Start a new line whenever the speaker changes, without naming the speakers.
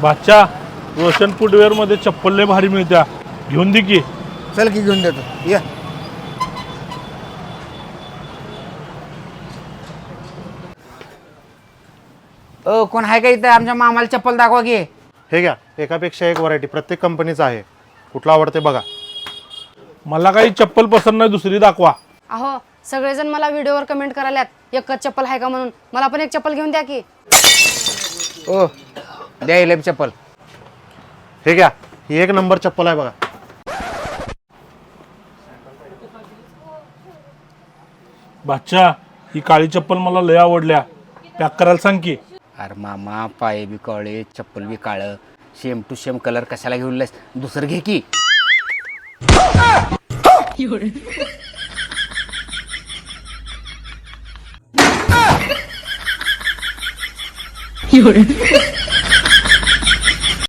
बादशा Roshan footwear मध्ये चप्पल लय भारी मिळत्या, घेऊन दे की.
चल की घेऊन देतो या. कोण आहे का इथं? आमच्या मामाला चप्पल दाखवा की.
हे घ्या, एकापेक्षा एक व्हरायटी प्रत्येक कंपनीचं आहे. कुठला आवडते बघा.
मला काही चप्पल पसंत नाही, दुसरी दाखवा.
अहो सगळेजण मला व्हिडिओवर कमेंट करायल्यात एकच चप्पल आहे का म्हणून. मला पण एक चप्पल घेऊन द्या की.
ओ द्या इलेप चप्पल.
हे घ्या, ही एक नंबर चप्पल आहे बघा.
बादशा ही काळी चप्पल मला लय आवडल्या, पॅक करायला सांग की.
अरे मामा, पाय बी काळे, चप्पल बी काळं, सेम टू सेम कलर कशाला घेऊन लस? दुसरं घे की.
有人。